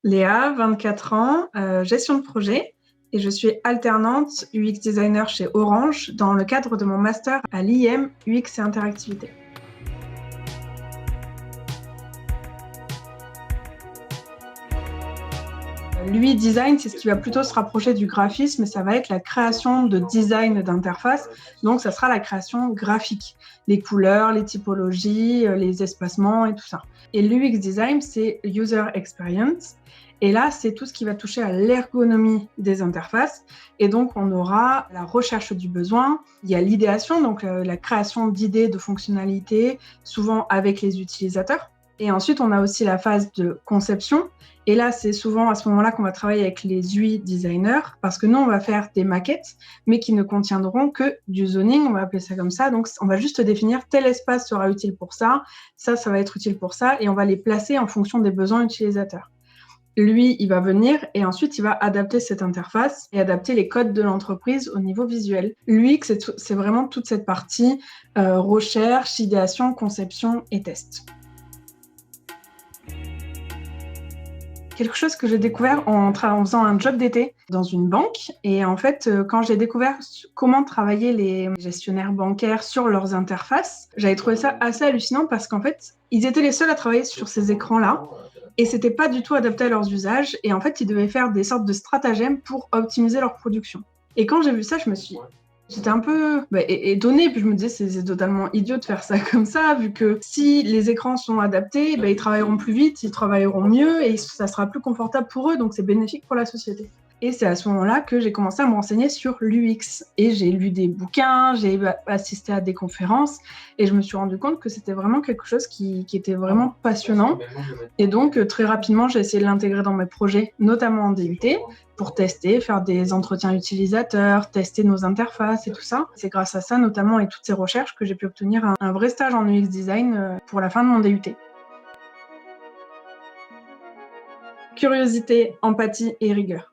Léa, 24 ans, gestion de projet et je suis alternante UX designer chez Orange dans le cadre de mon master à l'IM UX et interactivité. L'UI design, c'est ce qui va plutôt se rapprocher du graphisme, ça va être la création de design d'interface, donc ça sera la création graphique, les couleurs, les typologies, les espacements et tout ça. Et l'UX design, c'est user experience, et là, c'est tout ce qui va toucher à l'ergonomie des interfaces, et donc on aura la recherche du besoin, il y a l'idéation, donc la création d'idées, de fonctionnalités, souvent avec les utilisateurs. Et ensuite, on a aussi la phase de conception. Et là, c'est souvent à ce moment-là qu'on va travailler avec les UI designers, parce que nous, on va faire des maquettes, mais qui ne contiendront que du zoning, on va appeler ça comme ça. Donc, on va juste définir tel espace sera utile pour ça, ça va être utile pour ça, et on va les placer en fonction des besoins utilisateurs. Lui, il va venir et ensuite, il va adapter cette interface et adapter les codes de l'entreprise au niveau visuel. L'UX, c'est vraiment toute cette partie recherche, idéation, conception et test. Quelque chose que j'ai découvert en faisant un job d'été dans une banque. Et en fait, quand j'ai découvert comment travaillaient les gestionnaires bancaires sur leurs interfaces, j'avais trouvé ça assez hallucinant parce qu'en fait, ils étaient les seuls à travailler sur ces écrans-là et c'était pas du tout adapté à leurs usages. Et en fait, ils devaient faire des sortes de stratagèmes pour optimiser leur production. Et quand j'ai vu ça, j'étais un peu étonnée, puis je me disais c'est totalement idiot de faire ça comme ça, vu que si les écrans sont adaptés, ils travailleront plus vite, ils travailleront mieux et ça sera plus confortable pour eux, donc c'est bénéfique pour la société. Et c'est à ce moment-là que j'ai commencé à me renseigner sur l'UX. Et j'ai lu des bouquins, j'ai assisté à des conférences, et je me suis rendu compte que c'était vraiment quelque chose qui était vraiment passionnant. Et donc, très rapidement, j'ai essayé de l'intégrer dans mes projets, notamment en DUT, pour tester, faire des entretiens utilisateurs, tester nos interfaces et tout ça. C'est grâce à ça, notamment, et toutes ces recherches, que j'ai pu obtenir un vrai stage en UX design pour la fin de mon DUT. Curiosité, empathie et rigueur.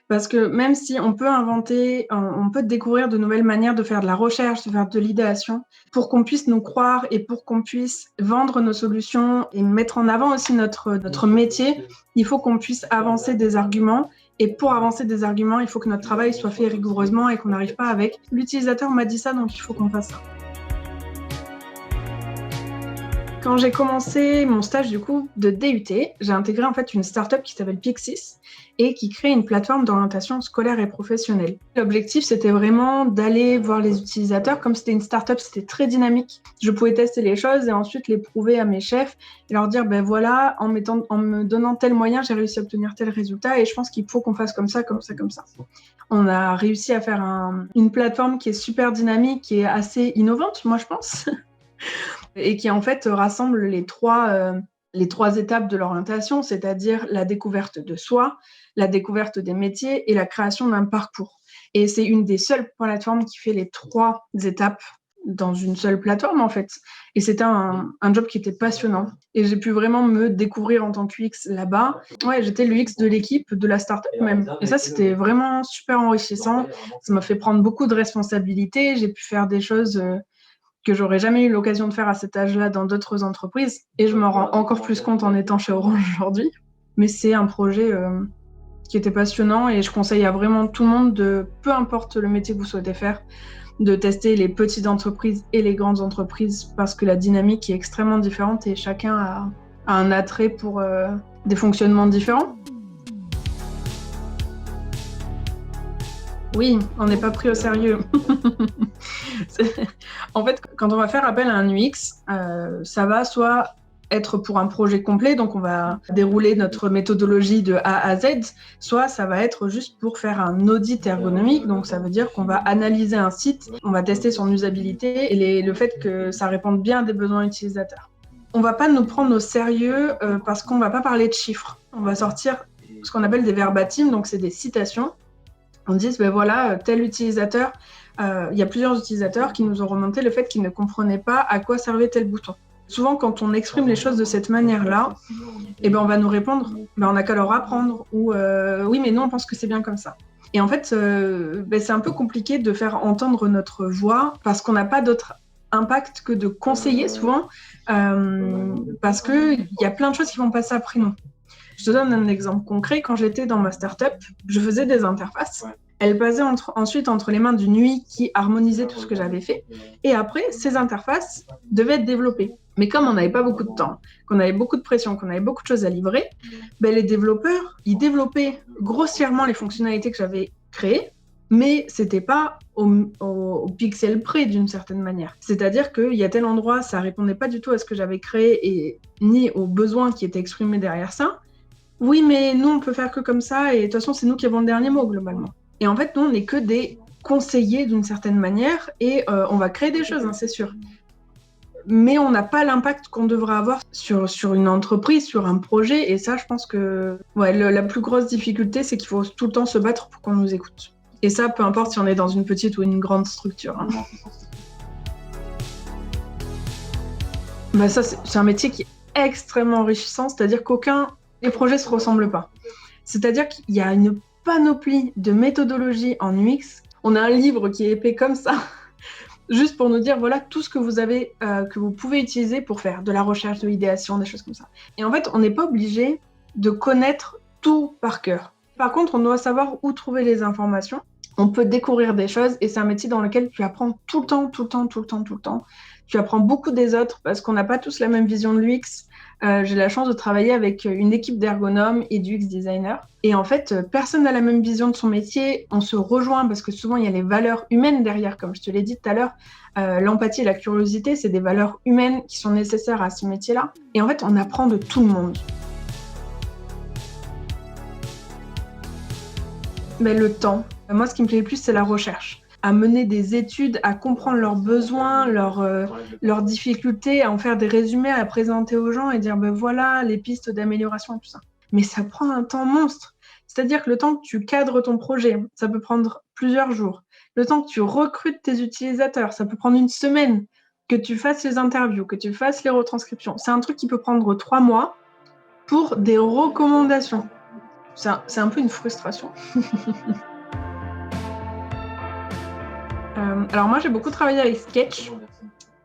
Parce que même si on peut inventer, on peut découvrir de nouvelles manières de faire de la recherche, de faire de l'idéation, pour qu'on puisse nous croire et pour qu'on puisse vendre nos solutions et mettre en avant aussi notre métier, il faut qu'on puisse avancer des arguments. Et pour avancer des arguments, il faut que notre travail soit fait rigoureusement et qu'on n'arrive pas avec « l'utilisateur m'a dit ça, donc il faut qu'on fasse ça ». Quand j'ai commencé mon stage du coup de DUT, j'ai intégré en fait une start-up qui s'appelle Pixis et qui crée une plateforme d'orientation scolaire et professionnelle. L'objectif, c'était vraiment d'aller voir les utilisateurs. Comme c'était une start-up, c'était très dynamique. Je pouvais tester les choses et ensuite les prouver à mes chefs et leur dire voilà, en me donnant tel moyen, j'ai réussi à obtenir tel résultat et je pense qu'il faut qu'on fasse comme ça, comme ça, comme ça. On a réussi à faire une plateforme qui est super dynamique, qui est assez innovante, moi je pense. Et qui en fait rassemble les trois étapes de l'orientation, c'est-à-dire la découverte de soi, la découverte des métiers et la création d'un parcours. Et c'est une des seules plateformes qui fait les trois étapes dans une seule plateforme en fait. Et c'était un job qui était passionnant. Et j'ai pu vraiment me découvrir en tant qu'UX là-bas. Ouais, j'étais l'UX de l'équipe, de la startup même. Et ça, c'était vraiment super enrichissant. Ça m'a fait prendre beaucoup de responsabilités. J'ai pu faire des choses que j'aurais jamais eu l'occasion de faire à cet âge-là dans d'autres entreprises. Et je m'en rends encore plus compte en étant chez Orange aujourd'hui. Mais c'est un projet qui était passionnant et je conseille à vraiment tout le monde de, peu importe le métier que vous souhaitez faire, de tester les petites entreprises et les grandes entreprises parce que la dynamique est extrêmement différente et chacun a un attrait pour des fonctionnements différents. Oui, on n'est pas pris au sérieux. En fait, quand on va faire appel à un UX, ça va soit être pour un projet complet, donc on va dérouler notre méthodologie de A à Z, soit ça va être juste pour faire un audit ergonomique, donc ça veut dire qu'on va analyser un site, on va tester son usabilité et le fait que ça réponde bien à des besoins utilisateurs. On ne va pas nous prendre au sérieux parce qu'on ne va pas parler de chiffres. On va sortir ce qu'on appelle des verbatims, donc c'est des citations. On dit, voilà, tel utilisateur, il y a plusieurs utilisateurs qui nous ont remonté le fait qu'ils ne comprenaient pas à quoi servait tel bouton. Souvent, quand on exprime les choses de cette manière-là, on va nous répondre, on n'a qu'à leur apprendre, ou oui, mais nous, on pense que c'est bien comme ça. Et en fait, c'est un peu compliqué de faire entendre notre voix parce qu'on n'a pas d'autre impact que de conseiller souvent, parce qu'il y a plein de choses qui vont passer après nous. Je te donne un exemple concret. Quand j'étais dans ma startup, je faisais des interfaces. Elles passaient ensuite entre les mains d'une UI qui harmonisait tout ce que j'avais fait. Et après, ces interfaces devaient être développées. Mais comme on n'avait pas beaucoup de temps, qu'on avait beaucoup de pression, qu'on avait beaucoup de choses à livrer, ben les développeurs, ils développaient grossièrement les fonctionnalités que j'avais créées, mais c'était pas au pixel près d'une certaine manière. C'est-à-dire qu'il y a tel endroit, ça répondait pas du tout à ce que j'avais créé et ni aux besoins qui étaient exprimés derrière ça. Oui, mais nous, on peut faire que comme ça, et de toute façon, c'est nous qui avons le dernier mot, globalement. Et en fait, nous, on n'est que des conseillers d'une certaine manière, et on va créer des choses, hein, c'est sûr. Mais on n'a pas l'impact qu'on devrait avoir sur une entreprise, sur un projet, et ça, je pense que la plus grosse difficulté, c'est qu'il faut tout le temps se battre pour qu'on nous écoute. Et ça, peu importe si on est dans une petite ou une grande structure. Hein. Bah ça, c'est un métier qui est extrêmement enrichissant, c'est-à-dire les projets se ressemblent pas. C'est-à-dire qu'il y a une panoplie de méthodologies en UX. On a un livre qui est épais comme ça, juste pour nous dire voilà tout ce que vous avez, que vous pouvez utiliser pour faire de la recherche, de l'idéation, des choses comme ça. Et en fait, on n'est pas obligé de connaître tout par cœur. Par contre, on doit savoir où trouver les informations. On peut découvrir des choses et c'est un métier dans lequel tu apprends tout le temps, tout le temps, tout le temps, tout le temps. Tu apprends beaucoup des autres parce qu'on n'a pas tous la même vision de l'UX. J'ai la chance de travailler avec une équipe d'ergonomes et d'UX designers. Et en fait, personne n'a la même vision de son métier. On se rejoint parce que souvent, il y a les valeurs humaines derrière, comme je te l'ai dit tout à l'heure. L'empathie et la curiosité, c'est des valeurs humaines qui sont nécessaires à ce métier-là. Et en fait, on apprend de tout le monde. Mais le temps. Moi, ce qui me plaît le plus, c'est la recherche. À mener des études, à comprendre leurs besoins, leurs difficultés, à en faire des résumés, à présenter aux gens et dire ben voilà les pistes d'amélioration et tout ça. Mais ça prend un temps monstre. C'est-à-dire que le temps que tu cadres ton projet, ça peut prendre plusieurs jours. Le temps que tu recrutes tes utilisateurs, ça peut prendre une semaine. Que tu fasses les interviews, que tu fasses les retranscriptions. C'est un truc qui peut prendre 3 mois pour des recommandations. C'est un peu une frustration. Alors moi, j'ai beaucoup travaillé avec Sketch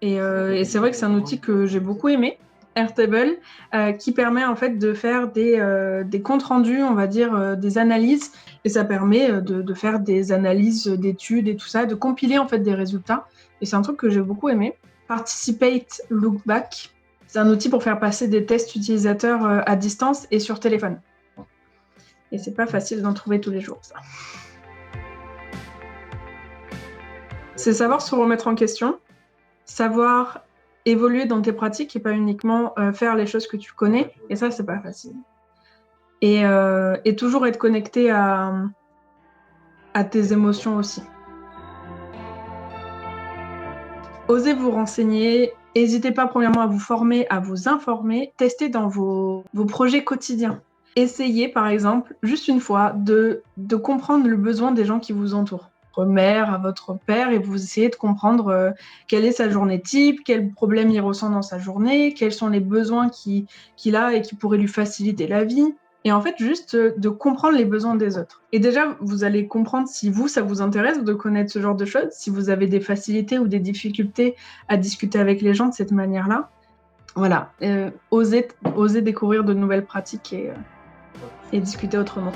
et c'est vrai que c'est un outil que j'ai beaucoup aimé, Airtable, qui permet en fait de faire des comptes rendus, on va dire, des analyses, et ça permet de faire des analyses d'études et tout ça, de compiler en fait des résultats, et c'est un truc que j'ai beaucoup aimé. Participate Lookback, c'est un outil pour faire passer des tests utilisateurs à distance et sur téléphone. Et c'est pas facile d'en trouver tous les jours, ça. C'est savoir se remettre en question, savoir évoluer dans tes pratiques et pas uniquement faire les choses que tu connais. Et ça, c'est pas facile. Et toujours être connecté à tes émotions aussi. Osez vous renseigner. N'hésitez pas premièrement à vous former, à vous informer. Testez dans vos projets quotidiens. Essayez, par exemple, juste une fois, de comprendre le besoin des gens qui vous entourent. Votre mère, à votre père, et vous essayez de comprendre quelle est sa journée type, quels problèmes il ressent dans sa journée, quels sont les besoins qu'il a et qui pourraient lui faciliter la vie. Et en fait, juste de comprendre les besoins des autres. Et déjà, vous allez comprendre si ça vous intéresse de connaître ce genre de choses, si vous avez des facilités ou des difficultés à discuter avec les gens de cette manière-là. Voilà, osez découvrir de nouvelles pratiques et discuter autrement.